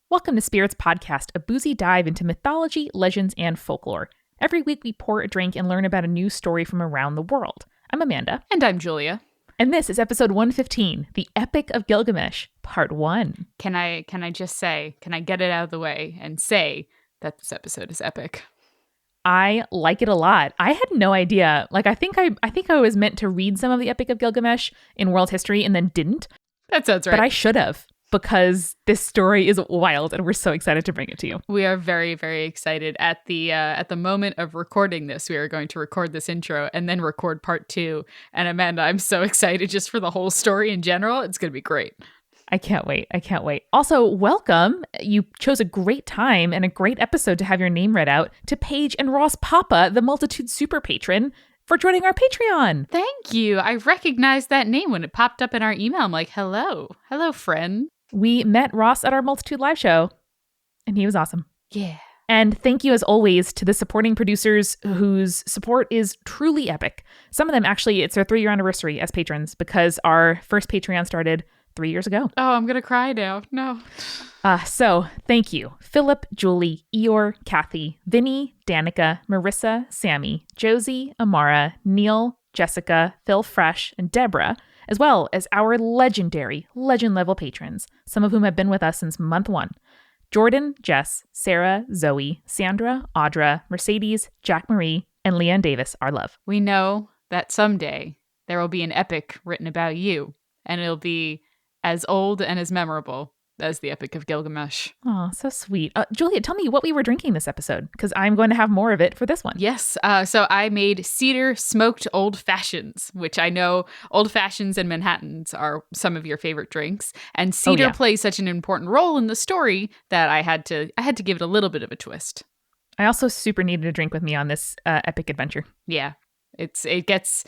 Welcome to Spirits Podcast, a boozy dive into mythology, legends, and folklore. Every week we pour a drink and learn about a new story from around the world. I'm Amanda. And I'm Julia. And this is episode 115, The Epic of Gilgamesh, part 1. Can I just say, can I get it out of the way and say that this episode is epic? I like it a lot. I had no idea. I think I was meant to read some of the Epic of Gilgamesh in world history and then didn't. That sounds right. But I should have, because this story is wild and we're so excited to bring it to you. We are very, very excited. At the moment of recording this, we are going to record this intro and then record part 2. And Amanda, I'm so excited just for the whole story in general. It's going to be great. I can't wait. Also, welcome. You chose a great time and a great episode to have your name read out to Paige and Ross Papa, the Multitude super patron, for joining our Patreon. Thank you. I recognized that name when it popped up in our email. I'm like, hello, friend. We met Ross at our Multitude live show, and he was awesome. Yeah. And thank you, as always, to the supporting producers whose support is truly epic. Some of them, actually, it's their 3-year anniversary as patrons because our first Patreon started 3 years ago. Oh, I'm going to cry now. No. So thank you. Philip, Julie, Eeyore, Kathy, Vinny, Danica, Marissa, Sammy, Josie, Amara, Neil, Jessica, Phil Fresh, and Deborah, as well as our legendary legend-level patrons, some of whom have been with us since month 1. Jordan, Jess, Sarah, Zoe, Sandra, Audra, Mercedes, Jack Marie, and Leanne Davis, our love. We know that someday there will be an epic written about you, and it'll be as old and as memorable as the Epic of Gilgamesh. Oh, so sweet. Julia, tell me what we were drinking this episode, because I'm going to have more of it for this one. Yes. So I made cedar smoked old fashions, which I know old fashions and Manhattans are some of your favorite drinks. And cedar plays such an important role in the story that I had to give it a little bit of a twist. I also super needed a drink with me on this epic adventure. Yeah. It gets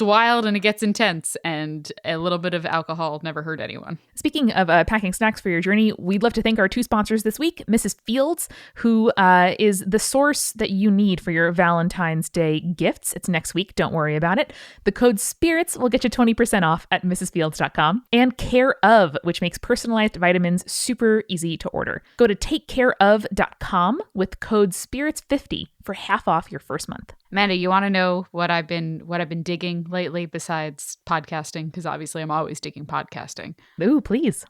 wild and it gets intense, and a little bit of alcohol never hurt anyone. Speaking of packing snacks for your journey, we'd love to thank our 2 sponsors this week, Mrs. Fields, who is the source that you need for your Valentine's Day gifts. It's next week. Don't worry about it. The code SPIRITS will get you 20% off at mrsfields.com. And Care Of, which makes personalized vitamins super easy to order. Go to takecareof.com with code SPIRITS50 for half off your first month. Amanda, you want to know what I've been digging lately besides podcasting? Because obviously I'm always digging podcasting. Ooh, please.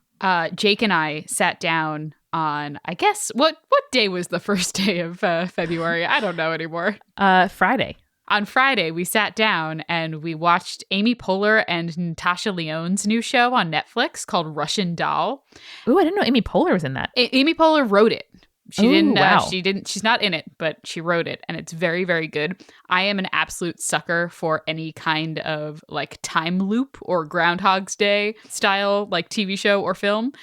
Jake and I sat down on, I guess, what day was the first day of February? I don't know anymore. Friday. On Friday, we sat down and we watched Amy Poehler and Natasha Lyonne's new show on Netflix called Russian Doll. Ooh, I didn't know Amy Poehler was in that. Amy Poehler wrote it. Wow. She's not in it, but she wrote it, and it's very, very good. I am an absolute sucker for any kind of time loop or Groundhog's Day style TV show or film.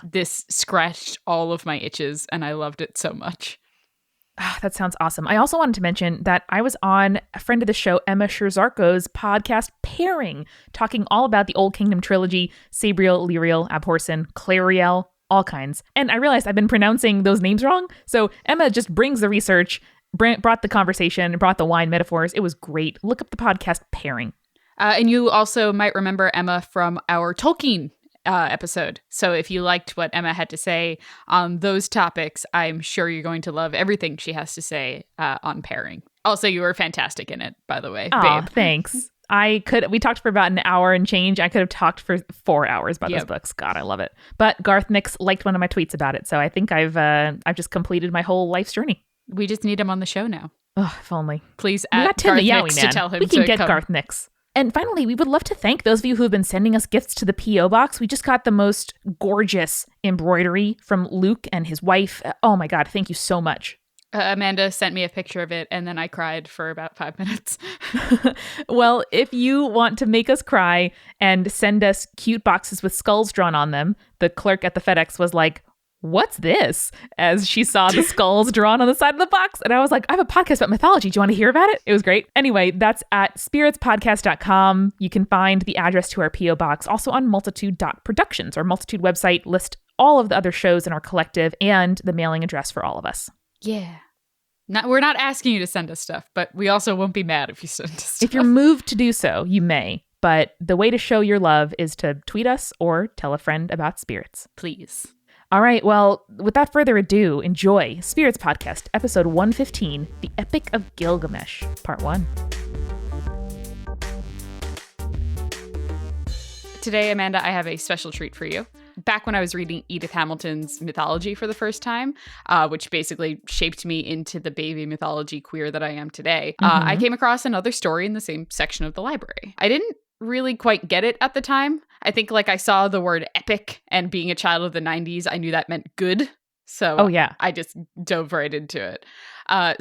This scratched all of my itches, and I loved it so much. That sounds awesome. I also wanted to mention that I was on a friend of the show, Emma Scherzarko's podcast, Pairing, talking all about the Old Kingdom trilogy, Sabriel, Liriel, Abhorsen, Clariel, all kinds. And I realized I've been pronouncing those names wrong. So Emma just brings the research, brought the conversation, brought the wine metaphors. It was great. Look up the podcast Pairing. And you also might remember Emma from our Tolkien episode. So if you liked what Emma had to say on those topics, I'm sure you're going to love everything she has to say on Pairing. Also, you were fantastic in it, by the way, babe. Thanks. We talked for about an hour and change. I could have talked for 4 hours about those books. God, I love it. But Garth Nix liked one of my tweets about it. So I think I've just completed my whole life's journey. We just need him on the show now. Oh, if only. Please add Garth Nix to tell him we can to get come. Garth Nix. And finally, we would love to thank those of you who have been sending us gifts to the P.O. Box. We just got the most gorgeous embroidery from Luke and his wife. Oh my God, thank you so much. Amanda sent me a picture of it, and then I cried for about 5 minutes. Well, if you want to make us cry and send us cute boxes with skulls drawn on them, the clerk at the FedEx was like, "What's this?" as she saw the skulls drawn on the side of the box. And I was like, I have a podcast about mythology. Do you want to hear about it? It was great. Anyway, that's at spiritspodcast.com. You can find the address to our P.O. box also on multitude.productions. Our Multitude website lists all of the other shows in our collective and the mailing address for all of us. Yeah. We're not asking you to send us stuff, but we also won't be mad if you send us stuff. If you're moved to do so, you may. But the way to show your love is to tweet us or tell a friend about spirits. Please. All right, well, without further ado, enjoy Spirits Podcast, episode 115, The Epic of Gilgamesh, part 1. Today, Amanda, I have a special treat for you. Back when I was reading Edith Hamilton's mythology for the first time, which basically shaped me into the baby mythology queer that I am today, I came across another story in the same section of the library. I didn't really quite get it at the time. I think I saw the word epic, and being a child of the 90s, I knew that meant good. So I just dove right into it.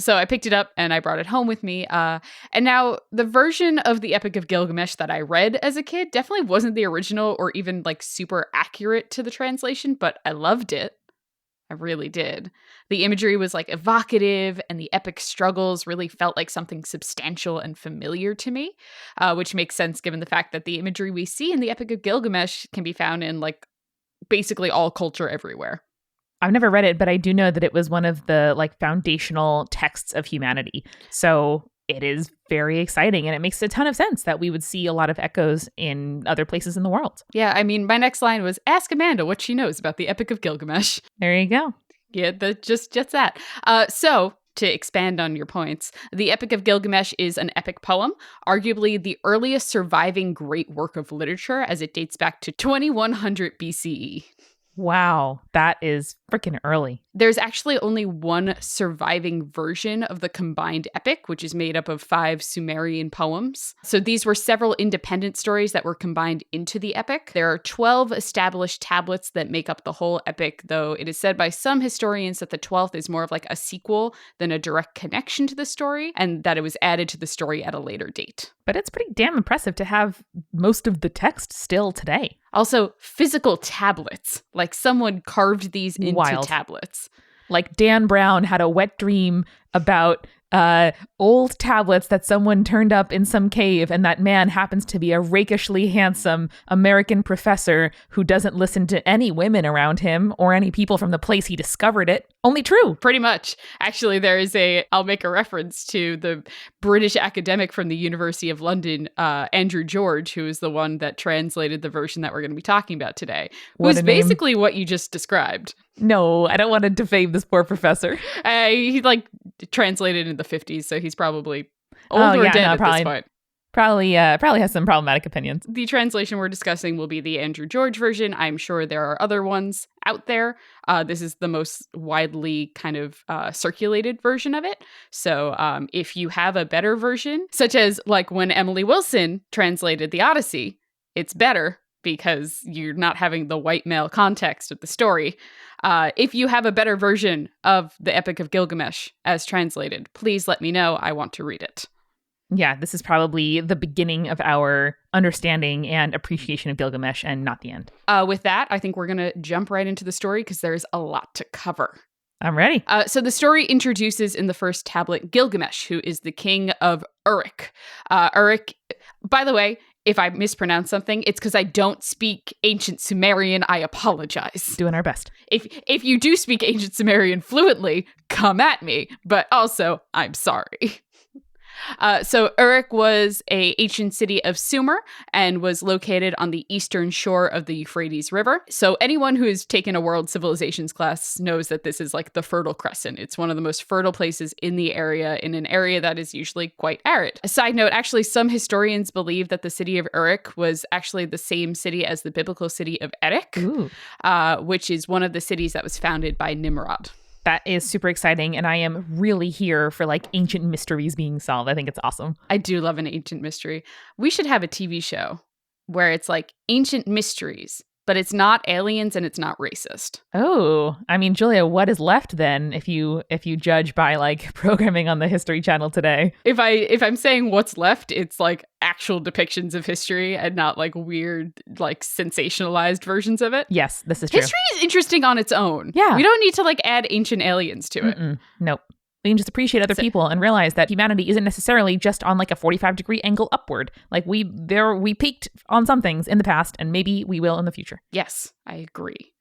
So I picked it up and I brought it home with me. And now the version of the Epic of Gilgamesh that I read as a kid definitely wasn't the original or even super accurate to the translation, but I loved it. I really did. The imagery was evocative, and the epic struggles really felt like something substantial and familiar to me, which makes sense given the fact that the imagery we see in the Epic of Gilgamesh can be found in basically all culture everywhere. I've never read it, but I do know that it was one of the foundational texts of humanity. So it is very exciting, and it makes a ton of sense that we would see a lot of echoes in other places in the world. Yeah, I mean, my next line was, ask Amanda what she knows about the Epic of Gilgamesh. There you go. Yeah, just that. So to expand on your points, the Epic of Gilgamesh is an epic poem, arguably the earliest surviving great work of literature, as it dates back to 2100 BCE. Wow, that is freaking early. There's actually only one surviving version of the combined epic, which is made up of 5 Sumerian poems. So these were several independent stories that were combined into the epic. There are 12 established tablets that make up the whole epic, though it is said by some historians that the 12th is more of a sequel than a direct connection to the story, and that it was added to the story at a later date. But it's pretty damn impressive to have most of the text still today. Also, physical tablets. Someone carved these into tablets. Dan Brown had a wet dream about old tablets that someone turned up in some cave, and that man happens to be a rakishly handsome American professor who doesn't listen to any women around him or any people from the place he discovered it. Only true. Pretty much. Actually, I'll make a reference to the British academic from the University of London, Andrew George, who is the one that translated the version that we're going to be talking about today, who's basically what you just described. No, I don't want to defame this poor professor. He translated in the 50s, so he's probably old or dead at this point. Probably has some problematic opinions. The translation we're discussing will be the Andrew George version. I'm sure there are other ones out there. This is the most widely kind of circulated version of it. So if you have a better version, such as when Emily Wilson translated the Odyssey, it's better because you're not having the white male context of the story. If you have a better version of the Epic of Gilgamesh as translated, please let me know. I want to read it. Yeah, this is probably the beginning of our understanding and appreciation of Gilgamesh, and not the end. With that, I think we're going to jump right into the story because there's a lot to cover. I'm ready. So the story introduces in the first tablet Gilgamesh, who is the king of Uruk. Uruk, by the way, if I mispronounce something, it's because I don't speak ancient Sumerian. I apologize. Doing our best. If you do speak ancient Sumerian fluently, come at me. But also, I'm sorry. So Uruk was an ancient city of Sumer and was located on the eastern shore of the Euphrates River. So anyone who has taken a world civilizations class knows that this is the Fertile Crescent. It's one of the most fertile places in the area, in an area that is usually quite arid. A side note, actually, some historians believe that the city of Uruk was actually the same city as the biblical city of Erech, which is one of the cities that was founded by Nimrod. That is super exciting, and I am really here for ancient mysteries being solved. I think it's awesome. I do love an ancient mystery. We should have a TV show where it's ancient mysteries, but it's not aliens and it's not racist. Oh, I mean, Julia, what is left then if you judge by programming on the History Channel today? If I'm saying what's left, it's actual depictions of history and not weird sensationalized versions of it. Yes, this is true. History is interesting on its own. Yeah. We don't need to add ancient aliens to it. Nope. We can just appreciate other people and realize that humanity isn't necessarily just on a 45-degree angle upward. We peaked on some things in the past, and maybe we will in the future. Yes, I agree.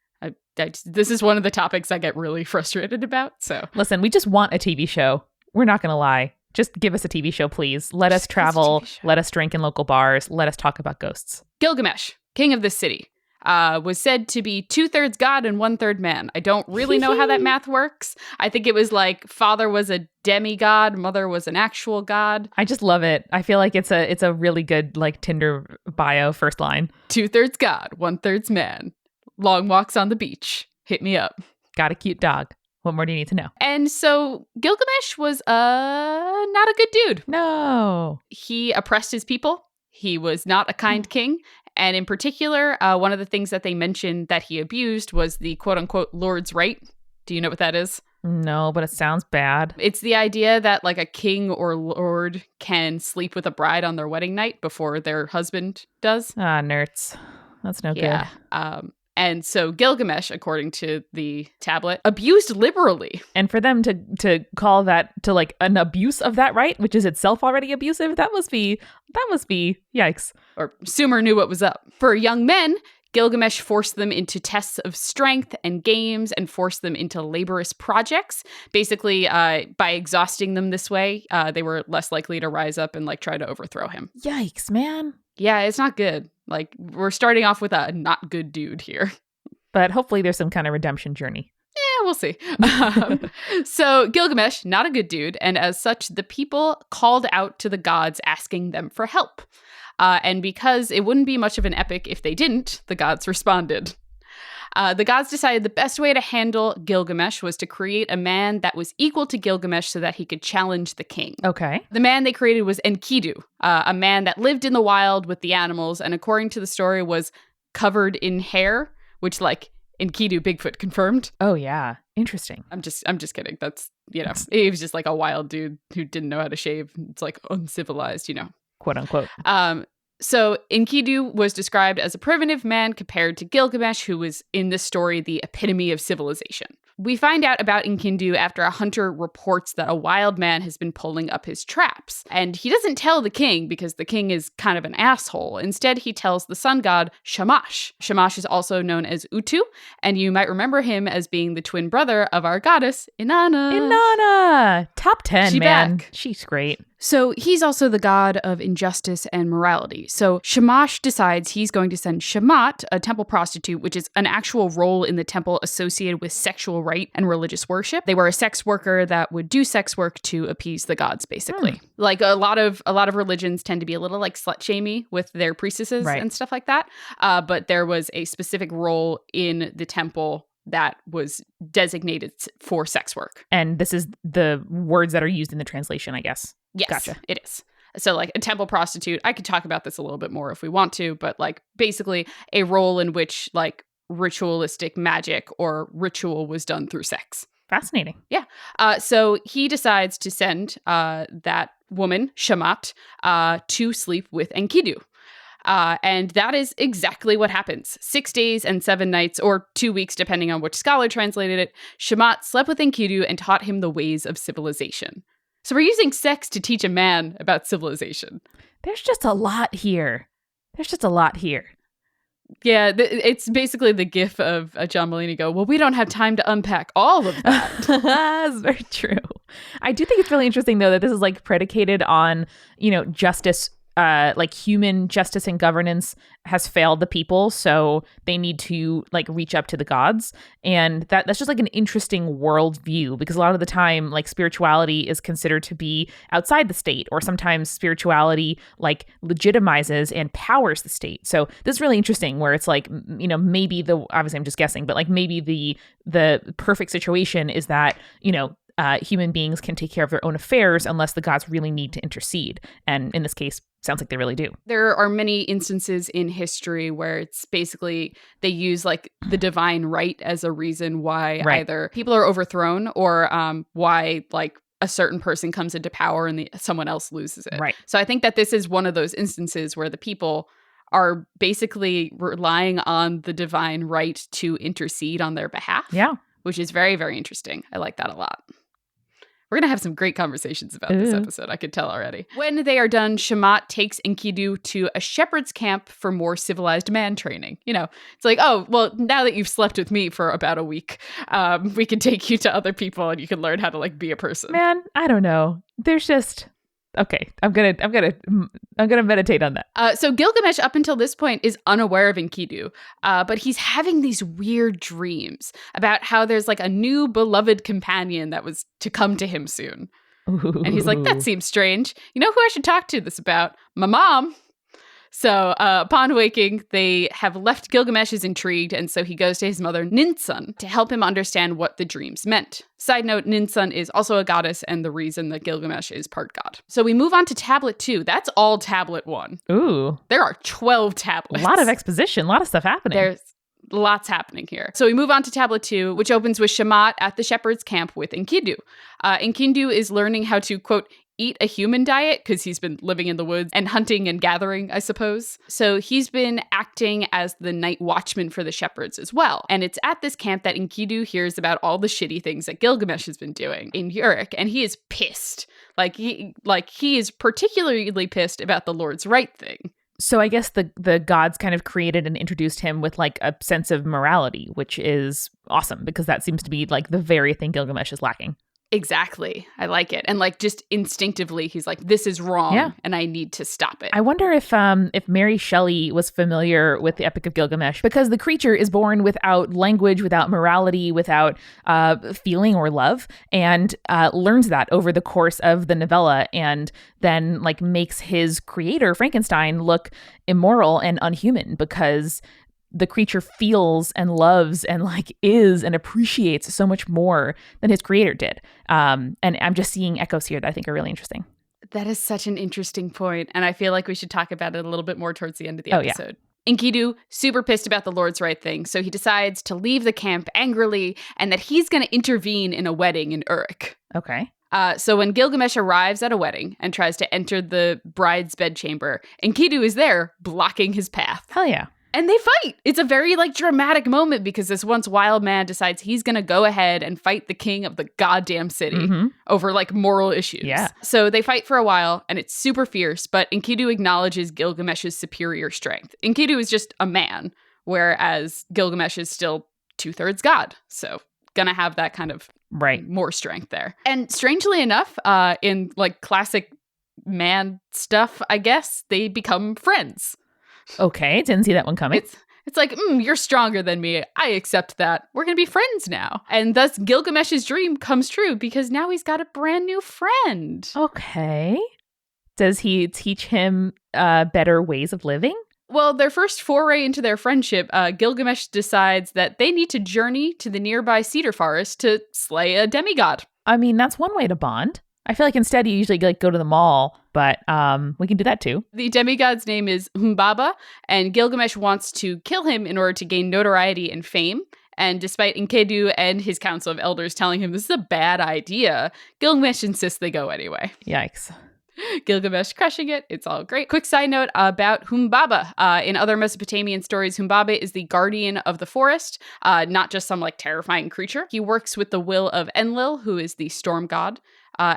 This is one of the topics I get really frustrated about. So listen, we just want a TV show. We're not going to lie. Just give us a TV show, please. Let us travel. Let us drink in local bars. Let us talk about ghosts. Gilgamesh, king of this city. was said to be 2/3 God and 1/3 man. I don't really know how that math works. I think it was like father was a demigod, mother was an actual god. I just love it. I feel like it's a really good like Tinder bio first line. 2/3 God, 1/3 man. Long walks on the beach. Hit me up. Got a cute dog. What more do you need to know? And so Gilgamesh was not a good dude. No. He oppressed his people. He was not a kind king. And in particular, one of the things that they mentioned that he abused was the quote unquote Lord's right. Do you know what that is? No, but it sounds bad. It's the idea that like a king or lord can sleep with a bride on their wedding night before their husband does. Ah, nerds. That's no good. And so Gilgamesh, according to the tablet, abused liberally. And for them to call that to like an abuse of that right, which is itself already abusive, that must be yikes. Or Sumer knew what was up. For young men, Gilgamesh forced them into tests of strength and games and forced them into laborious projects. Basically, by exhausting them this way, they were less likely to rise up and like try to overthrow him. Yikes, man. Yeah, it's not good. Like, we're starting off with a not good dude here. But hopefully there's some kind of redemption journey. Yeah, we'll see. So Gilgamesh, not a good dude. And as such, the people called out to the gods asking them for help. And because it wouldn't be much of an epic if they didn't, the gods responded. The gods decided the best way to handle Gilgamesh was to create a man that was equal to Gilgamesh so that he could challenge the king. Okay. The man they created was Enkidu, a man that lived in the wild with the animals, and according to the story was covered in hair, which like Enkidu Bigfoot confirmed. Oh yeah. Interesting. I'm just kidding. That's, he was just like a wild dude who didn't know how to shave. It's like uncivilized, Quote unquote. So Enkidu was described as a primitive man compared to Gilgamesh, who was in this story the epitome of civilization. We find out about Enkidu after a hunter reports that a wild man has been pulling up his traps. And he doesn't tell the king because the king is kind of an asshole. Instead, he tells the sun god Shamash. Shamash is also known as Utu, and you might remember him as being the twin brother of our goddess, Inanna. Inanna! Top 10, She's man. Back. She's great. So he's also the god of injustice and morality. So Shamash decides he's going to send Shamat, a temple prostitute, which is an actual role in the temple associated with sexual rite and religious worship. They were a sex worker that would do sex work to appease the gods, basically. Like a lot of religions tend to be a little like slut-shamey with their priestesses and stuff like that. But there was a specific role in the temple that was designated for sex work. And this is the words that are used in the translation, I guess. Yes, gotcha. It is. So like a temple prostitute, I could talk about this a little bit more if we want to, but like basically a role in which like ritualistic magic or ritual was done through sex. Fascinating. Yeah. So he decides to send that woman, Shamat, to sleep with Enkidu. And that is exactly what happens. 6 days and 7 nights, or 2 weeks, depending on which scholar translated it, Shamat slept with Enkidu and taught him the ways of civilization. So we're using sex to teach a man about civilization. There's just a lot here. Yeah, it's basically the gif of John Mulaney go, well, we don't have time to unpack all of that. That's very true. I do think it's really interesting, though, that this is like predicated on, justice. Like human justice and governance has failed the people, so they need to like reach up to the gods, and that's just like an interesting worldview, because a lot of the time like spirituality is considered to be outside the state, or sometimes spirituality like legitimizes and powers the state. So this is really interesting, where it's like maybe obviously I'm just guessing, but like maybe the perfect situation is that human beings can take care of their own affairs unless the gods really need to intercede, and in this case sounds like they really do. There are many instances in history where it's basically they use like the divine right as a reason why either people are overthrown or why like a certain person comes into power and someone else loses it. Right. So I think that this is one of those instances where the people are basically relying on the divine right to intercede on their behalf. Yeah. Which is very, very interesting. I like that a lot. We're going to have some great conversations about this episode, I could tell already. When they are done, Shamat takes Enkidu to a shepherd's camp for more civilized man training. It's like, oh, well, now that you've slept with me for about a week, we can take you to other people and you can learn how to like be a person. Man, I don't know. There's just Okay, I'm gonna meditate on that. So Gilgamesh, up until this point, is unaware of Enkidu, but he's having these weird dreams about how there's like a new beloved companion that was to come to him soon. Ooh. And he's like, that seems strange. You know who I should talk to this about? My mom. So upon waking, they have left Gilgamesh is intrigued, and so he goes to his mother, Ninsun, to help him understand what the dreams meant. Side note, Ninsun is also a goddess and the reason that Gilgamesh is part god. So we move on to tablet 2. That's all tablet 1. Ooh. There are 12 tablets. A lot of exposition, a lot of stuff happening. There's lots happening here. So we move on to tablet 2, which opens with Shamat at the shepherd's camp with Enkidu. Enkidu is learning how to, quote, eat a human diet because he's been living in the woods and hunting and gathering, I suppose. So he's been acting as the night watchman for the shepherds as well. And it's at this camp that Enkidu hears about all the shitty things that Gilgamesh has been doing in Uruk, and he is pissed. He is particularly pissed about the Lord's right thing. So I guess the gods kind of created and introduced him with like a sense of morality, which is awesome because that seems to be like the very thing Gilgamesh is lacking. Exactly. I like it. And like just instinctively, he's like, this is wrong and I need to stop it. I wonder if Mary Shelley was familiar with the Epic of Gilgamesh, because the creature is born without language, without morality, without feeling or love, and learns that over the course of the novella, and then like makes his creator, Frankenstein, look immoral and unhuman because the creature feels and loves and like is and appreciates so much more than his creator did. And I'm just seeing echoes here that I think are really interesting. That is such an interesting point, and I feel like we should talk about it a little bit more towards the end of the episode. Yeah. Enkidu, super pissed about the Lord's right thing, so he decides to leave the camp angrily and that he's going to intervene in a wedding in Uruk. Okay. So when Gilgamesh arrives at a wedding and tries to enter the bride's bedchamber, Enkidu is there blocking his path. Hell yeah. And they fight. It's a very like dramatic moment because this once wild man decides he's going to go ahead and fight the king of the goddamn city over like moral issues. Yeah. So they fight for a while and it's super fierce, but Enkidu acknowledges Gilgamesh's superior strength. Enkidu is just a man, whereas Gilgamesh is still 2/3 god. So gonna have that kind of more strength there. And strangely enough, in like classic man stuff, I guess, they become friends. Okay, didn't see that one coming. It's like, you're stronger than me. I accept that. We're going to be friends now. And thus Gilgamesh's dream comes true because now he's got a brand new friend. Okay. Does he teach him better ways of living? Well, their first foray into their friendship, Gilgamesh decides that they need to journey to the nearby cedar forest to slay a demigod. I mean, that's one way to bond. I feel like instead you usually like go to the mall, but we can do that too. The demigod's name is Humbaba, and Gilgamesh wants to kill him in order to gain notoriety and fame. And despite Enkidu and his council of elders telling him this is a bad idea, Gilgamesh insists they go anyway. Yikes. Gilgamesh crushing it. It's all great. Quick side note about Humbaba. In other Mesopotamian stories, Humbaba is the guardian of the forest, not just some like terrifying creature. He works with the will of Enlil, who is the storm god.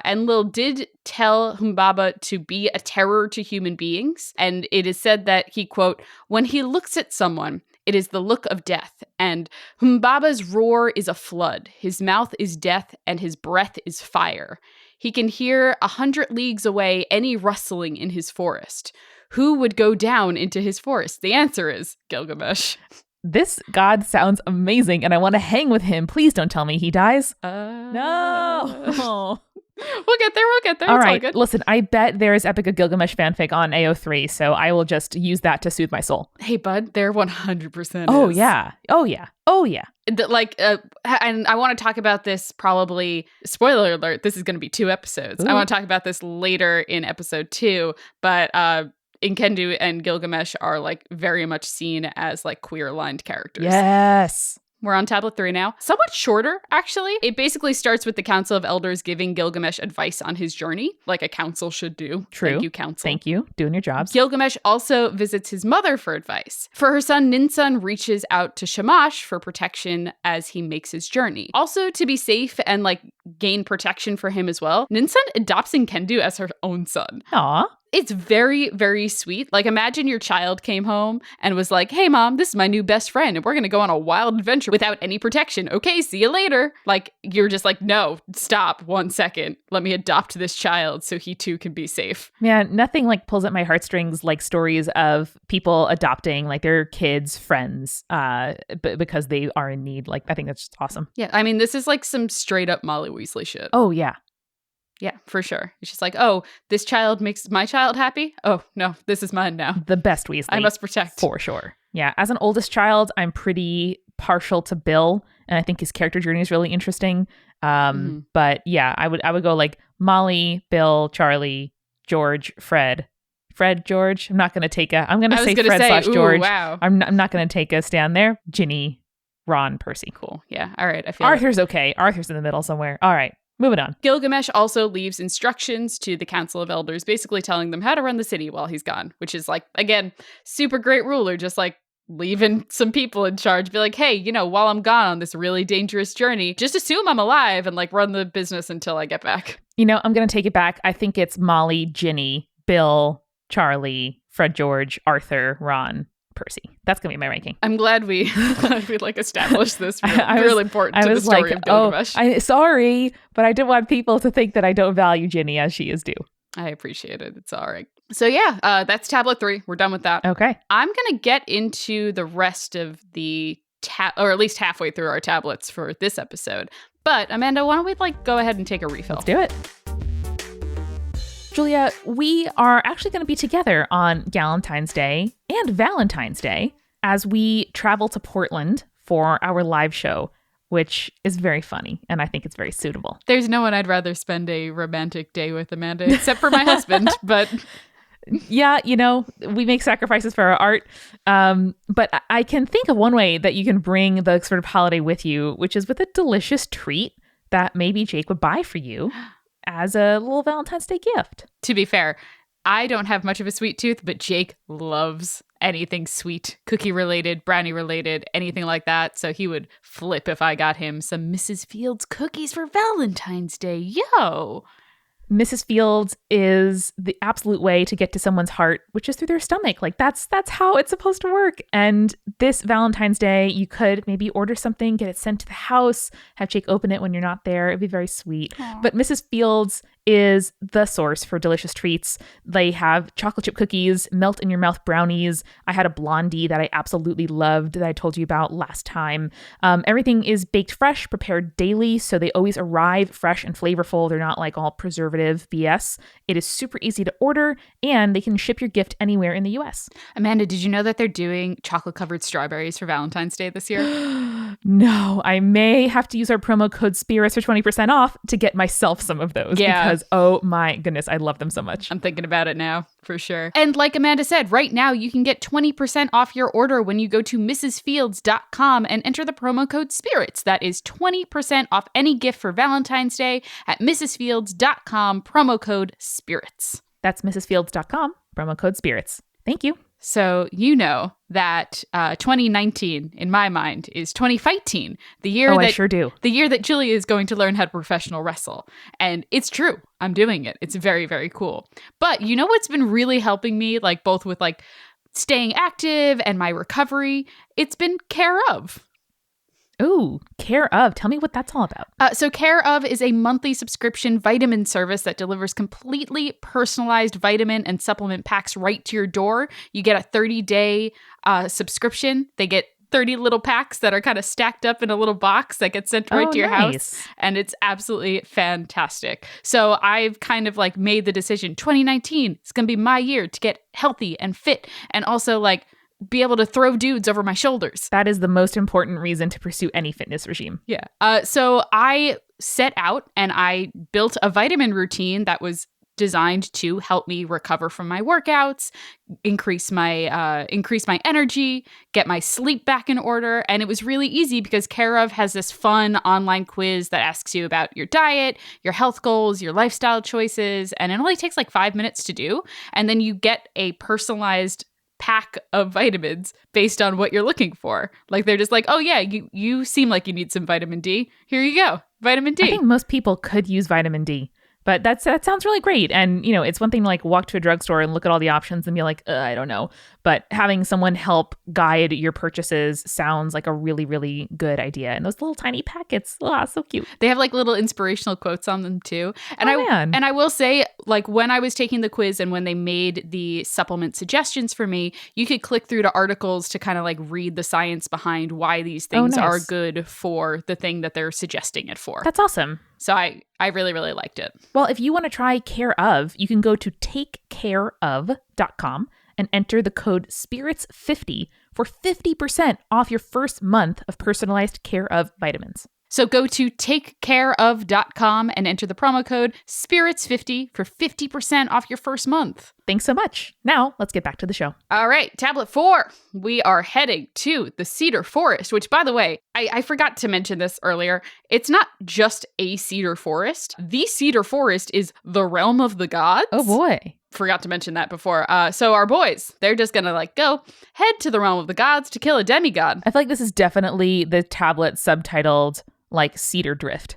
Enlil did tell Humbaba to be a terror to human beings, and it is said that he, quote, when he looks at someone, it is the look of death, and Humbaba's roar is a flood. His mouth is death, and his breath is fire. He can hear 100 leagues away any rustling in his forest. Who would go down into his forest? The answer is Gilgamesh. This god sounds amazing, and I want to hang with him. Please don't tell me he dies. No. We'll get there. All it's right. all good. Listen, I bet there is Epic of Gilgamesh fanfic on AO3, so I will just use that to soothe my soul. Hey, bud, there 100% Oh, is. yeah. And I want to talk about this probably, spoiler alert, this is going to be 2 episodes. Ooh. I want to talk about this later in episode 2, but Enkidu and Gilgamesh are like very much seen as like queer-aligned characters. Yes. We're on tablet 3 now. Somewhat shorter, actually. It basically starts with the Council of Elders giving Gilgamesh advice on his journey, like a council should do. True. Thank you, council. Thank you. Doing your jobs. Gilgamesh also visits his mother for advice. For her son, Ninsun reaches out to Shamash for protection as he makes his journey. Also, to be safe and like gain protection for him as well, Ninsun adopts Enkidu as her own son. Aw. It's very, very sweet. Like, imagine your child came home and was like, hey, mom, this is my new best friend, and we're going to go on a wild adventure without any protection. Okay, see you later. Like, you're just like, no, stop 1 second. Let me adopt this child so he too can be safe. Yeah, nothing like pulls at my heartstrings like stories of people adopting like their kids' friends because they are in need. Like, I think that's just awesome. Yeah, I mean, this is like some straight up Molly Weasley shit. Oh, yeah. Yeah, for sure. It's just like, oh, this child makes my child happy? Oh, no, this is mine now. The best Weasley. I must protect. For sure. Yeah, as an oldest child, I'm pretty partial to Bill, and I think his character journey is really interesting. But yeah, I would go like Molly, Bill, Charlie, George, Fred, George. I'm not going to take a. I'm going to say Fred / George. Wow. I'm not going to take a stand there. Ginny, Ron, Percy. Cool. Yeah. All right. I feel Arthur's okay. Arthur's in the middle somewhere. All right. Moving on. Gilgamesh also leaves instructions to the Council of Elders, basically telling them how to run the city while he's gone, which is like, again, super great ruler, just like leaving some people in charge. Be like, hey, you know, while I'm gone on this really dangerous journey, just assume I'm alive and like run the business until I get back. You know, I'm going to take it back. I think it's Molly, Ginny, Bill, Charlie, Fred, George, Arthur, Ron, Percy. That's going to be my ranking. I'm glad we like established this. Really important to the story of Gilgamesh. Sorry, but I didn't want people to think that I don't value Ginny as she is due. I appreciate it. It's all right. So yeah, that's tablet 3. We're done with that. Okay. I'm going to get into the rest of the or at least halfway through our tablets for this episode. But Amanda, why don't we like go ahead and take a refill? Let's do it. Julia, we are actually going to be together on Galentine's Day and Valentine's Day as we travel to Portland for our live show, which is very funny, and I think it's very suitable. There's no one I'd rather spend a romantic day with, Amanda, except for my husband, but... Yeah, you know, we make sacrifices for our art, but I can think of one way that you can bring the sort of holiday with you, which is with a delicious treat that maybe Jake would buy for you as a little Valentine's Day gift. To be fair, I don't have much of a sweet tooth, but Jake loves anything sweet, cookie related, brownie related, anything like that. So he would flip if I got him some Mrs. Fields cookies for Valentine's Day. Yo! Mrs. Fields is the absolute way to get to someone's heart, which is through their stomach. Like that's how it's supposed to work. And this Valentine's Day, you could maybe order something, get it sent to the house, have Jake open it when you're not there. It'd be very sweet. Aww. But Mrs. Fields is the source for delicious treats. They have chocolate chip cookies, melt in your mouth brownies. I had a blondie that I absolutely loved that I told you about last time. Everything is baked fresh, prepared daily, so they always arrive fresh and flavorful. They're not like all preservative BS. It is super easy to order, and they can ship your gift anywhere in the US. Amanda, did you know that they're doing chocolate-covered strawberries for Valentine's Day this year? No, I may have to use our promo code SPIRITS for 20% off to get myself some of those. Yeah. Because, oh my goodness, I love them so much. I'm thinking about it now, for sure. And like Amanda said, right now you can get 20% off your order when you go to mrsfields.com and enter the promo code SPIRITS. That is 20% off any gift for Valentine's Day at mrsfields.com, promo code SPIRITS. That's mrsfields.com, promo code SPIRITS. Thank you. So you know that 2019, in my mind, is 2015, the year I sure do. The year that Julia is going to learn how to professional wrestle. And it's true. I'm doing it. It's very, very cool. But you know what's been really helping me, like both with like staying active and my recovery? It's been Care Of. Ooh, Care Of. Tell me what that's all about. So Care Of is a monthly subscription vitamin service that delivers completely personalized vitamin and supplement packs right to your door. You get a 30-day subscription. They get 30 little packs that are kind of stacked up in a little box that gets sent right to your house. And it's absolutely fantastic. So I've kind of like made the decision, 2019 is going to be my year to get healthy and fit and also like be able to throw dudes over my shoulders. That is the most important reason to pursue any fitness regime. Yeah. So I set out and I built a vitamin routine that was designed to help me recover from my workouts, increase my energy, get my sleep back in order. And it was really easy because Care Of has this fun online quiz that asks you about your diet, your health goals, your lifestyle choices. And it only takes like 5 minutes to do. And then you get a personalized pack of vitamins based on what you're looking for. Like they're just like, oh yeah, you seem like you need some vitamin D. Here you go, vitamin D. I think most people could use vitamin D, But that sounds really great. And, it's one thing to like walk to a drugstore and look at all the options and be like, I don't know. But having someone help guide your purchases sounds like a really, really good idea. And those little tiny packets, so cute. They have like little inspirational quotes on them too. And man. And I will say, like when I was taking the quiz and when they made the supplement suggestions for me, you could click through to articles to kind of like read the science behind why these things nice. are good for the thing that they're suggesting it for. That's awesome. So I really, really liked it. Well, if you want to try Care Of, you can go to takecareof.com and enter the code SPIRITS50 for 50% off your first month of personalized Care Of vitamins. So go to takecareof.com and enter the promo code SPIRITS50 for 50% off your first month. Thanks so much. Now, let's get back to the show. All right, tablet 4. We are heading to the Cedar Forest, which, by the way, I forgot to mention this earlier. It's not just a cedar forest. The Cedar Forest is the realm of the gods. Oh, boy. Forgot to mention that before. So our boys, they're just going to go head to the realm of the gods to kill a demigod. I feel like this is definitely the tablet subtitled Cedar Drift.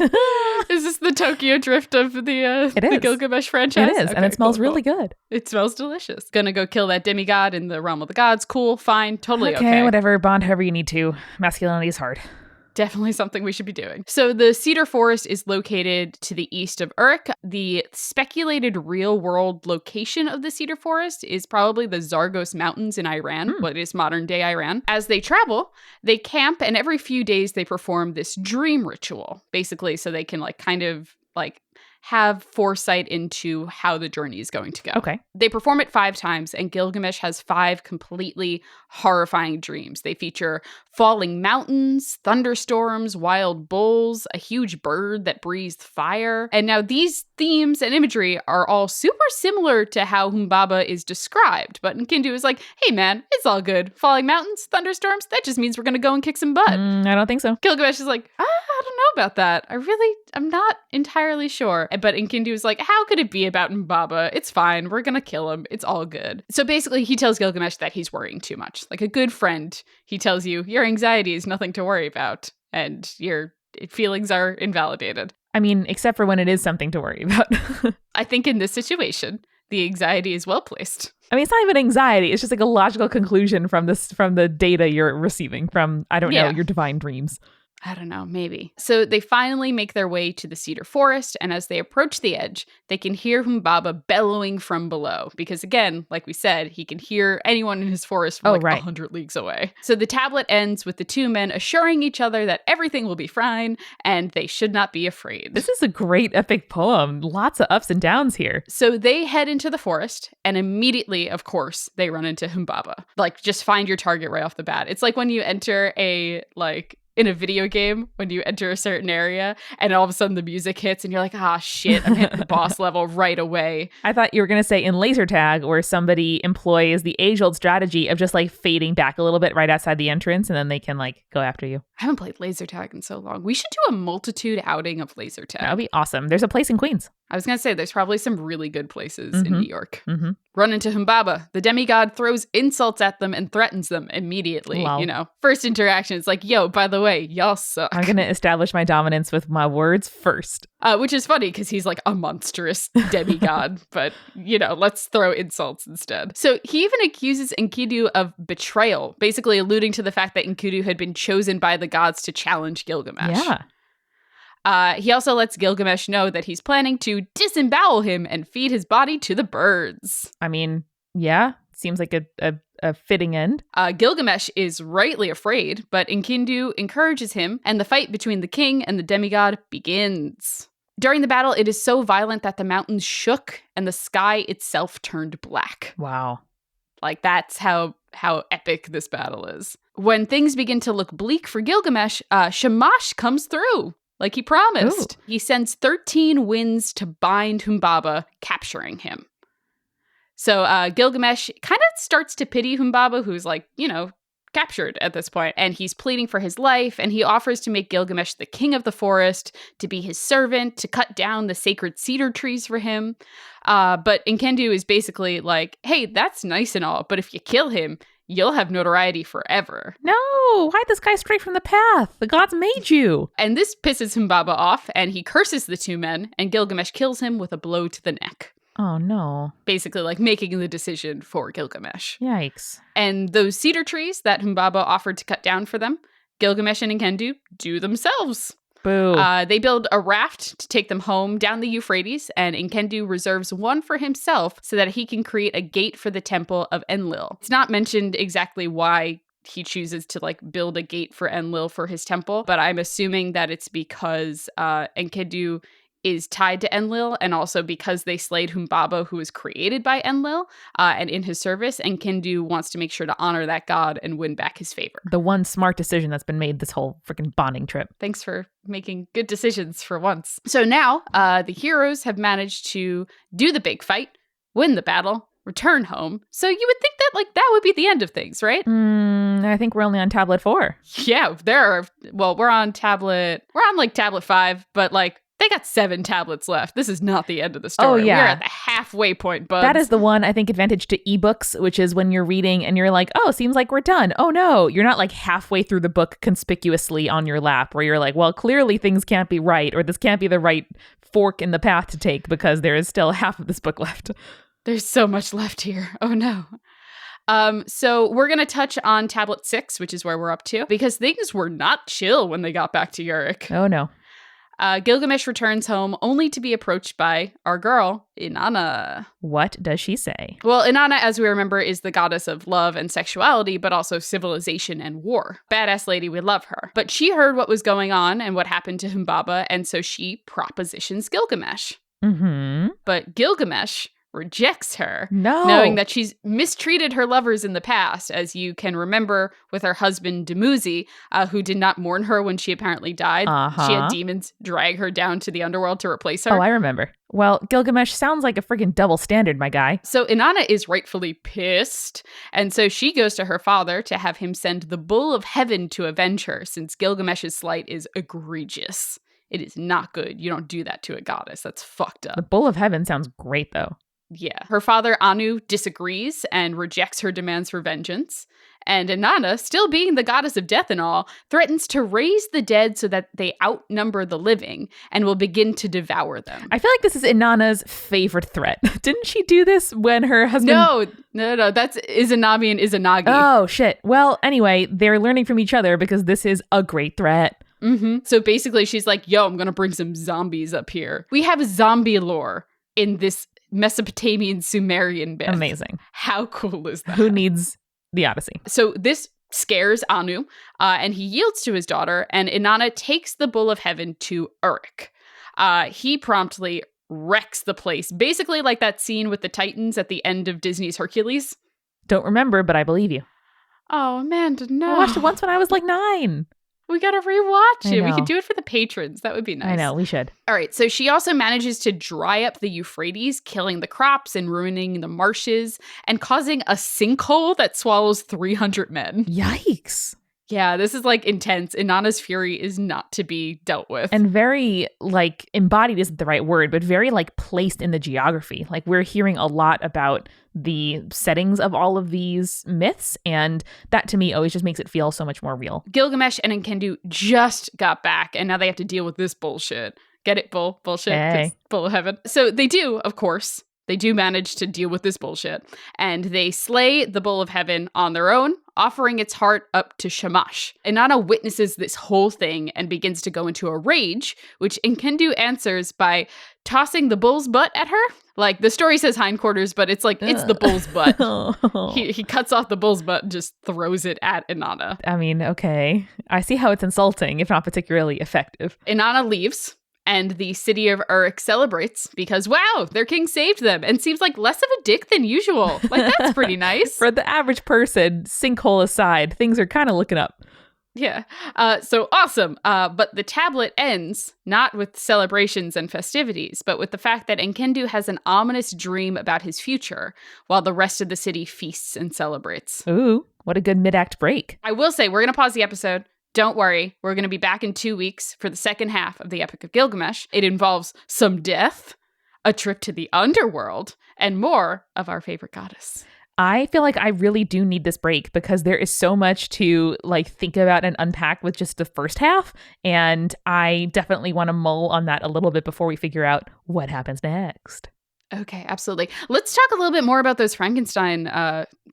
Is this the Tokyo Drift of the Gilgamesh franchise? It is, okay, and it smells cool. really good. It smells delicious. Gonna go kill that demigod in the realm of the gods. Cool, fine, totally okay. Whatever. Bond however you need to. Masculinity is hard. Definitely something we should be doing. So the Cedar Forest is located to the east of Uruk. The speculated real-world location of the Cedar Forest is probably the Zagros Mountains in Iran, what is modern-day Iran. As they travel, they camp, and every few days they perform this dream ritual, basically, so they can have foresight into how the journey is going to go. Okay. They perform it 5 times, and Gilgamesh has 5 completely horrifying dreams. They feature falling mountains, thunderstorms, wild bulls, a huge bird that breathed fire. And now these themes and imagery are all super similar to how Humbaba is described. But Enkidu is like, hey man, it's all good. Falling mountains, thunderstorms, that just means we're gonna go and kick some butt. I don't think so. Gilgamesh is like, I don't know about that. I'm not entirely sure. But Enkidu is like, how could it be about Humbaba? It's fine. We're gonna kill him. It's all good. So basically he tells Gilgamesh that he's worrying too much. Like a good friend, he tells you, your anxiety is nothing to worry about, and your feelings are invalidated. I mean, except for when it is something to worry about. I think in this situation, the anxiety is well placed. I mean, it's not even anxiety. It's just like a logical conclusion from the data you're receiving from, I don't know, your divine dreams. I don't know, maybe. So they finally make their way to the Cedar Forest, and as they approach the edge, they can hear Humbaba bellowing from below. Because again, like we said, he can hear anyone in his forest from 100 leagues away. So the tablet ends with the 2 men assuring each other that everything will be fine, and they should not be afraid. This is a great epic poem. Lots of ups and downs here. So they head into the forest, and immediately, of course, they run into Humbaba. Just find your target right off the bat. It's like when you enter in a video game, when you enter a certain area and all of a sudden the music hits and you're like, shit, I'm hitting the boss level right away. I thought you were going to say in laser tag, where somebody employs the age-old strategy of just fading back a little bit right outside the entrance, and then they can go after you. I haven't played laser tag in so long. We should do a multitude outing of laser tag. That would be awesome. There's a place in Queens. I was going to say, there's probably some really good places in New York. Run into Humbaba. The demigod throws insults at them and threatens them immediately. Wow. First interaction, it's like, yo, by the way, y'all suck. I'm going to establish my dominance with my words first. Which is funny because he's a monstrous demigod. But, let's throw insults instead. So he even accuses Enkidu of betrayal, basically alluding to the fact that Enkidu had been chosen by the gods to challenge Gilgamesh. Yeah. He also lets Gilgamesh know that he's planning to disembowel him and feed his body to the birds. I mean, yeah, seems like a fitting end. Gilgamesh is rightly afraid, but Enkidu encourages him, and the fight between the king and the demigod begins. During the battle, it is so violent that the mountains shook and the sky itself turned black. Wow. That's how epic this battle is. When things begin to look bleak for Gilgamesh, Shamash comes through. Like he promised. Ooh. He sends 13 winds to bind Humbaba, capturing him. So Gilgamesh kind of starts to pity Humbaba, who's captured at this point, and he's pleading for his life, and he offers to make Gilgamesh the king of the forest, to be his servant, to cut down the sacred cedar trees for him. But Enkidu is basically like, hey, that's nice and all, but if you kill him, you'll have notoriety forever. No, hide this guy straight from the path. The gods made you. And this pisses Humbaba off, and he curses the two men, and Gilgamesh kills him with a blow to the neck. Oh, no. Basically, like, making the decision for Gilgamesh. Yikes. And those cedar trees that Humbaba offered to cut down for them, Gilgamesh and Enkidu do themselves. Boo. They build a raft to take them home down the Euphrates, and Enkidu reserves one for himself so that he can create a gate for the temple of Enlil. It's not mentioned exactly why he chooses to like build a gate for Enlil for his temple, but I'm assuming that it's because Enkidu is tied to Enlil, and also because they slayed Humbaba, who was created by Enlil, and in his service, Enkidu wants to make sure to honor that god and win back his favor. The one smart decision that's been made this whole freaking bonding trip. Thanks for making good decisions for once. So now, the heroes have managed to do the big fight, win the battle, return home. So you would think that like that would be the end of things, right? I think we're only on tablet 4. Yeah, we're on tablet 5, but like they got 7 tablets left. This is not the end of the story. Oh, yeah. We're at the halfway point, buds. That is the one, I think, advantage to ebooks, which is when you're reading and you're like, oh, seems like we're done. Oh, no. You're not like halfway through the book conspicuously on your lap where you're like, well, clearly things can't be right, or this can't be the right fork in the path to take because there is still half of this book left. There's so much left here. Oh, no. So we're going to touch on tablet 6, which is where we're up to, because things were not chill when they got back to Uruk. Oh, no. Gilgamesh returns home only to be approached by our girl, Inanna. What does she say? Well, Inanna, as we remember, is the goddess of love and sexuality, but also civilization and war. Badass lady, we love her. But she heard what was going on and what happened to Humbaba, and so she propositions Gilgamesh. Mm-hmm. But Gilgamesh rejects her, No. knowing that she's mistreated her lovers in the past, as you can remember with her husband Dumuzi, who did not mourn her when she apparently died. Uh-huh. She had demons drag her down to the underworld to replace her. Oh, I remember. Well, Gilgamesh sounds like a friggin' double standard, my guy. So Inanna is rightfully pissed, and so she goes to her father to have him send the bull of heaven to avenge her, since Gilgamesh's slight is egregious. It is not good. You don't do that to a goddess. That's fucked up. The Bull of Heaven sounds great, though. Yeah. Her father, Anu, disagrees and rejects her demands for vengeance. And Inanna, still being the goddess of death and all, threatens to raise the dead so that they outnumber the living and will begin to devour them. I feel like this is Inanna's favorite threat. Didn't she do this when her husband... No. That's Izanami and Izanagi. Oh, shit. Well, anyway, they're learning from each other because this is a great threat. Mm-hmm. So basically, she's like, yo, I'm going to bring some zombies up here. We have zombie lore in this Mesopotamian Sumerian myth. Amazing. How cool is that? Who needs the Odyssey? So this scares Anu, and he yields to his daughter, and Inanna takes the Bull of Heaven to Uruk. He promptly wrecks the place, basically like that scene with the Titans at the end of Disney's Hercules. Don't remember, but I believe you. Oh, Amanda, no. I watched it once when I was like 9. We gotta rewatch I it. We know. could do it for the patrons. That would be nice. I know, we should. All right, so she also manages to dry up the Euphrates, killing the crops and ruining the marshes, and causing a sinkhole that swallows 300 men. Yikes. Yeah, this is like intense. Inanna's fury is not to be dealt with. And very, like, embodied isn't the right word, but very, like, placed in the geography. Like, we're hearing a lot about the settings of all of these myths, and that to me always just makes it feel so much more real. Gilgamesh and Enkidu just got back, and now they have to deal with this bullshit. Get it, bullshit? Hey. Bull of heaven. So they do, of course. They do manage to deal with this bullshit, and they slay the Bull of Heaven on their own, offering its heart up to Shamash. Inanna witnesses this whole thing and begins to go into a rage, which Enkidu answers by tossing the bull's butt at her. Like, the story says hindquarters, but it's like, it's the bull's butt. He cuts off the bull's butt and just throws it at Inanna. I mean, okay. I see how it's insulting, if not particularly effective. Inanna leaves. And the city of Uruk celebrates because, wow, their king saved them and seems like less of a dick than usual. Like, that's pretty nice. For the average person, sinkhole aside, things are kind of looking up. Yeah. So awesome. But the tablet ends not with celebrations and festivities, but with the fact that Enkidu has an ominous dream about his future while the rest of the city feasts and celebrates. Ooh, what a good mid-act break. I will say, we're going to pause the episode. Don't worry, we're going to be back in 2 weeks for the second half of the Epic of Gilgamesh. It involves some death, a trip to the underworld, and more of our favorite goddess. I feel like I really do need this break because there is so much to like think about and unpack with just the first half. And I definitely want to mull on that a little bit before we figure out what happens next. Okay, absolutely. Let's talk a little bit more about those Frankenstein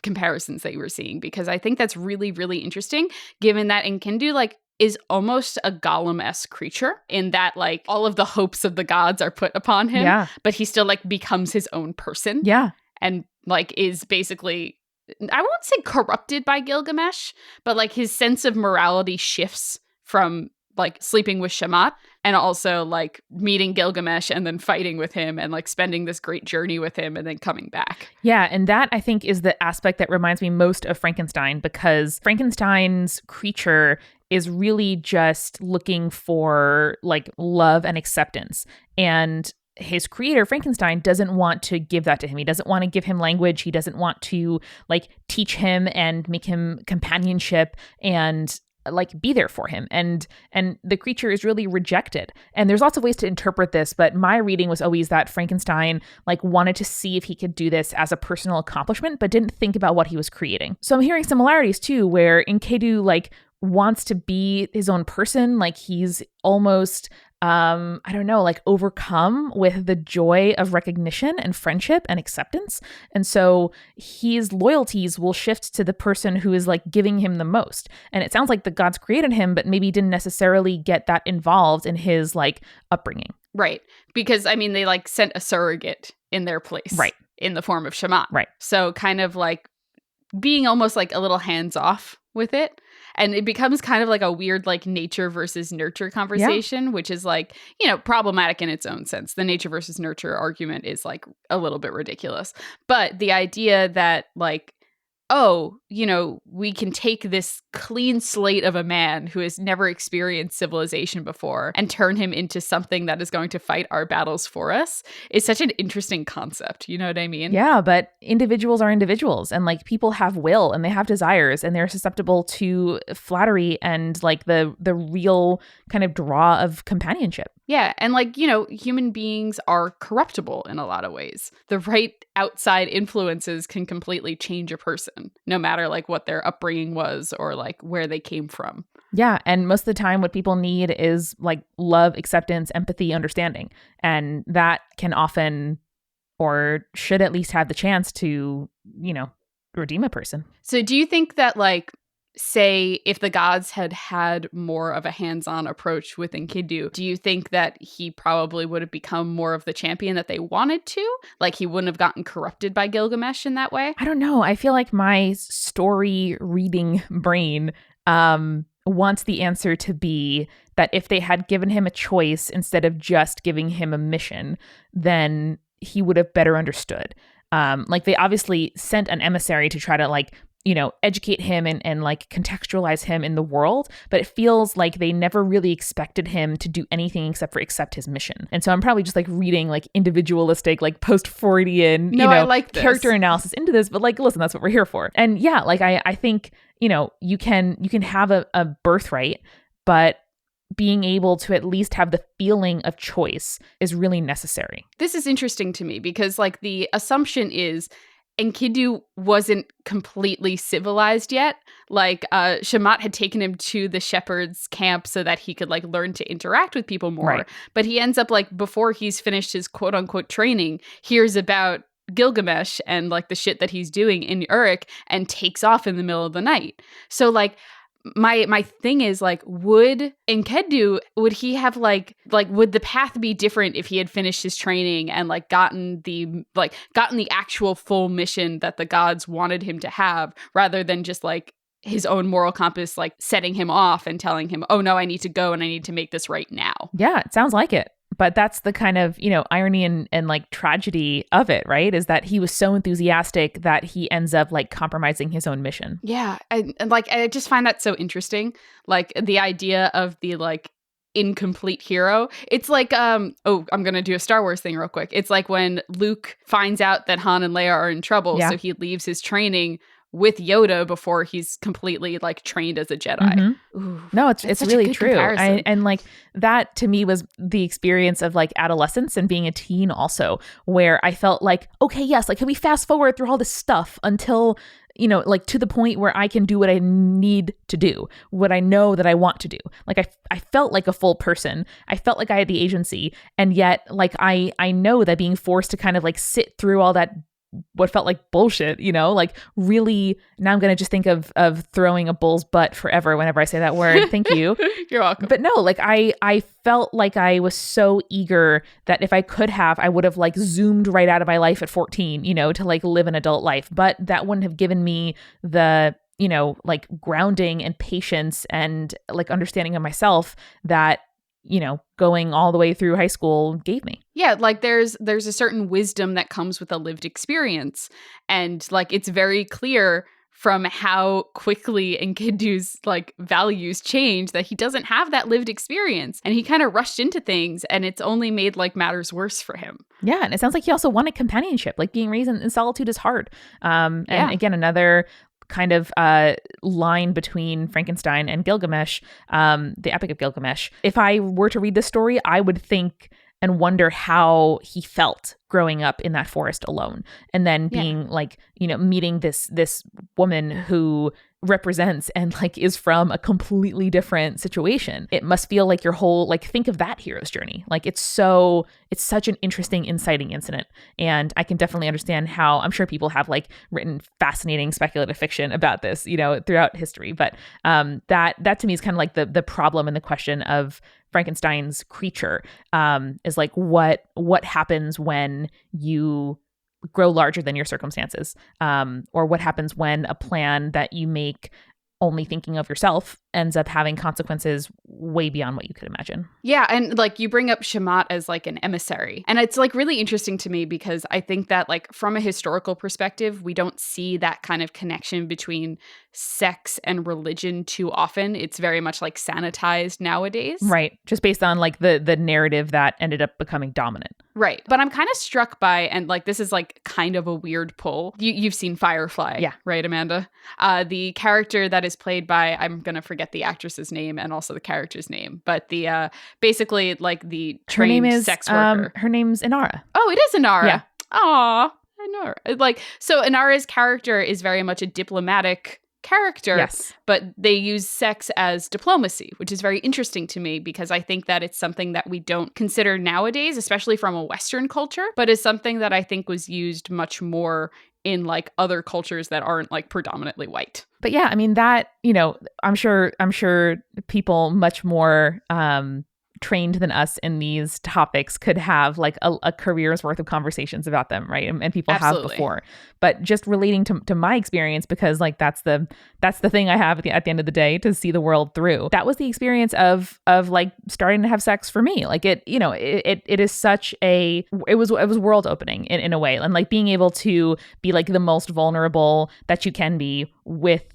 comparisons that you were seeing, because I think that's really, really interesting, given that Enkidu, like, is almost a Gollum-esque creature in that, like, all of the hopes of the gods are put upon him, Yeah. but he still, like, becomes his own person. Yeah. And, like, is basically, I won't say corrupted by Gilgamesh, but, like, his sense of morality shifts from, like, sleeping with Shamat and also, like, meeting Gilgamesh and then fighting with him and, like, spending this great journey with him and then coming back. Yeah, and that, I think, is the aspect that reminds me most of Frankenstein, because Frankenstein's creature is really just looking for, like, love and acceptance. And his creator, Frankenstein, doesn't want to give that to him. He doesn't want to give him language. He doesn't want to, like, teach him and make him companionship and like be there for him. And the creature is really rejected. And there's lots of ways to interpret this, but my reading was always that Frankenstein like wanted to see if he could do this as a personal accomplishment, but didn't think about what he was creating. So I'm hearing similarities too, where Enkidu like wants to be his own person. Like he's almost I don't know, like overcome with the joy of recognition and friendship and acceptance. And so his loyalties will shift to the person who is like giving him the most. And it sounds like the gods created him, but maybe didn't necessarily get that involved in his like upbringing. Right. Because I mean, they like sent a surrogate in their place. Right. In the form of Shamat. Right. So kind of like being almost like a little hands off with it. And it becomes kind of like a weird like nature versus nurture conversation, which is like, you know, problematic in its own sense. The nature versus nurture argument is like a little bit ridiculous. But the idea that like, oh, you know, we can take this clean slate of a man who has never experienced civilization before and turn him into something that is going to fight our battles for us is such an interesting concept. You know what I mean? Yeah, but individuals are individuals, and like people have will and they have desires and they're susceptible to flattery and like the real kind of draw of companionship. Yeah. And like, you know, human beings are corruptible in a lot of ways. The right outside influences can completely change a person, no matter like what their upbringing was or like where they came from. Yeah. And most of the time, what people need is like love, acceptance, empathy, understanding. And that can often or should at least have the chance to, you know, redeem a person. So do you think that like, say if the gods had had more of a hands-on approach with Enkidu, do you think that he probably would have become more of the champion that they wanted to? Like he wouldn't have gotten corrupted by Gilgamesh in that way? I don't know. I feel like my story reading brain wants the answer to be that if they had given him a choice instead of just giving him a mission, then he would have better understood. Like they obviously sent an emissary to try to like, you know, educate him and like contextualize him in the world. But it feels like they never really expected him to do anything except for accept his mission. And so I'm probably just like reading like individualistic, like post-Freudian, I like character analysis into this. But like, listen, that's what we're here for. And yeah, like I think, you know, you can have a birthright, but being able to at least have the feeling of choice is really necessary. This is interesting to me because like the assumption is Enkidu wasn't completely civilized yet. Like Shamat had taken him to the shepherd's camp so that he could like learn to interact with people more. Right. But he ends up like before he's finished his quote unquote training, hears about Gilgamesh and like the shit that he's doing in Uruk and takes off in the middle of the night. So like my thing is like, would Enkidu, would he have like would the path be different if he had finished his training and like gotten the actual full mission that the gods wanted him to have, rather than just like his own moral compass like setting him off and telling him, oh no, I need to go and I need to make this right now? Yeah, it sounds like it. But that's the kind of, you know, irony and like tragedy of it, right? Is that he was so enthusiastic that he ends up like compromising his own mission. Yeah. And like, I just find that so interesting. Like the idea of the like incomplete hero. It's like, I'm going to do a Star Wars thing real quick. It's like when Luke finds out that Han and Leia are in trouble. Yeah. So he leaves his training with Yoda before he's completely like trained as a Jedi. Mm-hmm. Ooh, no, it's really true. And like that to me was the experience of like adolescence and being a teen also, where I felt like, okay, yes, like can we fast forward through all this stuff until, you know, like to the point where I can do what I need to do, what I know that I want to do. Like I felt like a full person. I felt like I had the agency. And yet like I know that being forced to kind of like sit through all that what felt like bullshit, you know, like really now I'm going to just think of throwing a bull's butt forever whenever I say that word. Thank you. You're welcome. But no, like I felt like I was so eager that if I could have, I would have like zoomed right out of my life at 14, you know, to like live an adult life. But that wouldn't have given me the, you know, like grounding and patience and like understanding of myself that, you know, going all the way through high school gave me. Yeah, like there's a certain wisdom that comes with a lived experience. And like it's very clear from how quickly Enkidu's like values change that he doesn't have that lived experience. And he kind of rushed into things and it's only made like matters worse for him. Yeah, and it sounds like he also wanted companionship. Like being raised in solitude is hard. And again, another kind of line between Frankenstein and Gilgamesh, the Epic of Gilgamesh. If I were to read this story, I would think and wonder how he felt growing up in that forest alone, and then being like, you know, meeting this woman who represents and like is from a completely different situation. It must feel like your whole, like, think of that hero's journey. Like it's such an interesting, inciting incident. And I can definitely understand how I'm sure people have like written fascinating speculative fiction about this, you know, throughout history. But that to me is kind of like the problem and the question of Frankenstein's creature, is like what happens when you grow larger than your circumstances, or what happens when a plan that you make only thinking of yourself ends up having consequences way beyond what you could imagine. Yeah, and like you bring up Shamat as like an emissary. And it's like really interesting to me because I think that like from a historical perspective, we don't see that kind of connection between sex and religion too often. It's very much like sanitized nowadays. Right. Just based on like the narrative that ended up becoming dominant. Right. But I'm kind of struck by, and like this is like kind of a weird pull. You've seen Firefly. Yeah. Right, Amanda? The character that is played by, I'm going to forget the actress's name and also the character's name, but the basically like the trained sex worker. Her name's Inara. Oh, it is Inara. Yeah. Aw, Inara. Like, so Inara's character is very much a diplomatic character, yes, but they use sex as diplomacy, which is very interesting to me because I think that it's something that we don't consider nowadays, especially from a Western culture, but is something that I think was used much more in like other cultures that aren't like predominantly white. But yeah, I mean that, you know, I'm sure people much more trained than us in these topics could have like a career's worth of conversations about them, right? And people Absolutely. have before. But just relating to my experience, because like that's the thing I have at the end of the day to see the world through. That was the experience of like starting to have sex for me. Like it, you know, it is such it was world opening in a way, and like being able to be like the most vulnerable that you can be with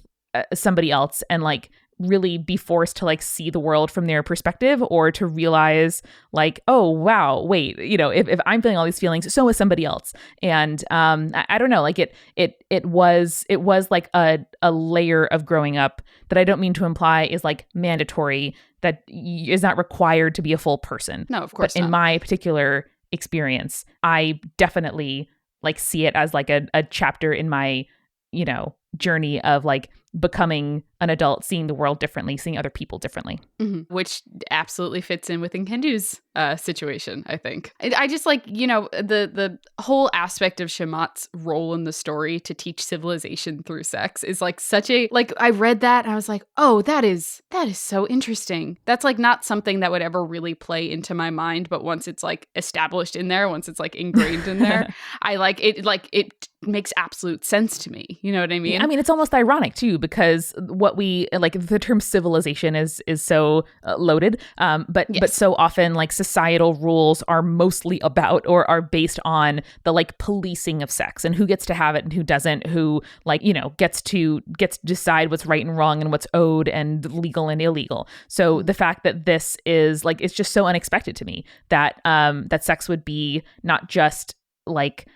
somebody else, and like really be forced to like see the world from their perspective, or to realize like, oh wow, wait, you know, if I'm feeling all these feelings, so is somebody else. And I don't know, like it was like a layer of growing up that I don't mean to imply is like mandatory, that is not required to be a full person. No, of course but in my particular experience, I definitely like see it as like a chapter in my, you know, journey of like becoming an adult, seeing the world differently, seeing other people differently. Mm-hmm. Which absolutely fits in with Enkidu's situation, I think. I just like, you know, the whole aspect of Shamat's role in the story to teach civilization through sex is like such a, like I read that and I was like, oh, that is so interesting. That's like not something that would ever really play into my mind, but once it's like established in there, once it's like ingrained in there, I like it makes absolute sense to me. You know what I mean? Yeah, I mean, it's almost ironic too, because what we like, the term civilization is so loaded, but so often like societal rules are mostly about or are based on the like policing of sex and who gets to have it and who doesn't, who like, you know, gets to decide what's right and wrong and what's owed and legal and illegal. So the fact that this is like, it's just so unexpected to me that that sex would be not just like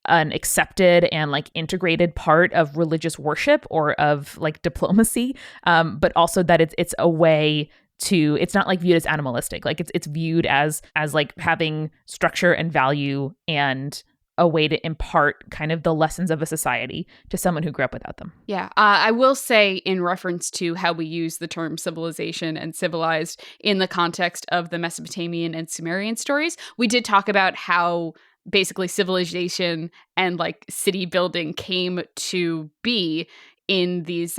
an accepted and like integrated part of religious worship or of like diplomacy, but also that it's a way to, it's not like viewed as animalistic, like it's viewed as like having structure and value and a way to impart kind of the lessons of a society to someone who grew up without them. Yeah, I will say in reference to how we use the term civilization and civilized in the context of the Mesopotamian and Sumerian stories, we did talk about how basically civilization and like city building came to be in these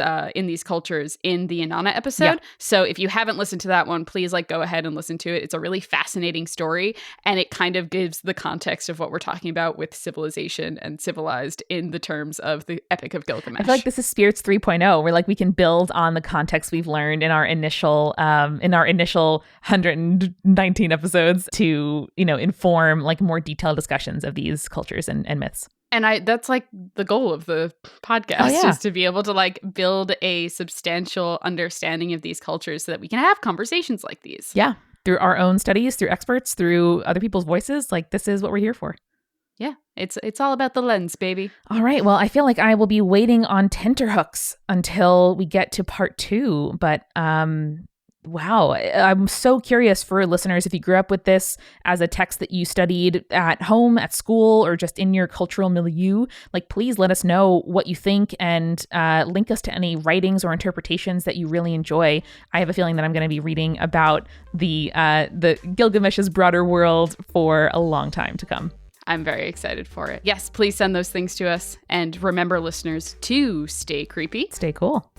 cultures in the Inanna episode. Yeah. So if you haven't listened to that one, please like go ahead and listen to it. It's a really fascinating story, and it kind of gives the context of what we're talking about with civilization and civilized in the terms of the Epic of Gilgamesh. I feel like this is Spirits 3.0, where like we can build on the context we've learned in our initial 119 episodes to, you know, inform like more detailed discussions of these cultures and myths. And that's like the goal of the podcast, is to be able to like build a substantial understanding of these cultures so that we can have conversations like these. Yeah. Through our own studies, through experts, through other people's voices. Like, this is what we're here for. Yeah. It's all about the lens, baby. All right. Well, I feel like I will be waiting on tenterhooks until we get to part 2. But wow, I'm so curious for listeners, if you grew up with this as a text that you studied at home, at school, or just in your cultural milieu, like please let us know what you think and link us to any writings or interpretations that you really enjoy. I have a feeling that I'm going to be reading about the Gilgamesh's broader world for a long time to come. I'm very excited for it. Yes, please send those things to us. And remember, listeners, to stay creepy. Stay cool.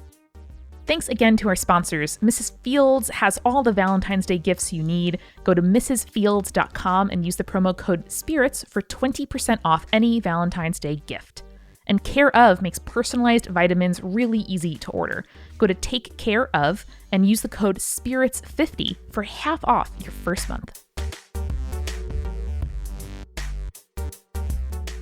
Thanks again to our sponsors. Mrs. Fields has all the Valentine's Day gifts you need. Go to mrsfields.com and use the promo code SPIRITS for 20% off any Valentine's Day gift. And Care Of makes personalized vitamins really easy to order. Go to Take Care Of and use the code SPIRITS50 for half off your first month.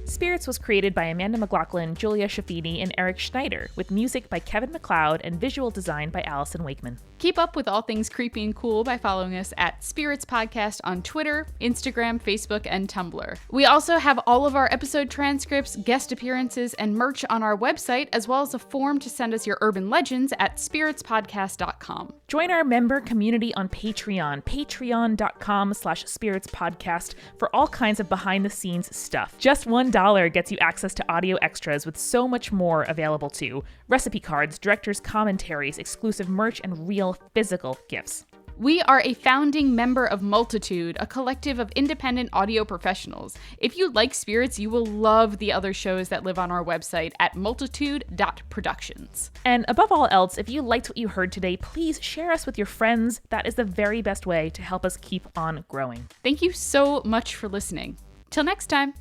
Spirits was created by Amanda McLaughlin, Julia Shafini, and Eric Schneider, with music by Kevin MacLeod and visual design by Allison Wakeman. Keep up with all things creepy and cool by following us at Spirits Podcast on Twitter, Instagram, Facebook, and Tumblr. We also have all of our episode transcripts, guest appearances, and merch on our website, as well as a form to send us your urban legends at spiritspodcast.com. Join our member community on Patreon, patreon.com/spiritspodcast, for all kinds of behind-the-scenes stuff. Just $1 gets you access to audio extras with so much more available too. Recipe cards, director's commentaries, exclusive merch, and real physical gifts. We are a founding member of Multitude, a collective of independent audio professionals. If you like Spirits, you will love the other shows that live on our website at multitude.productions. And above all else, if you liked what you heard today, please share us with your friends. That is the very best way to help us keep on growing. Thank you so much for listening. Till next time.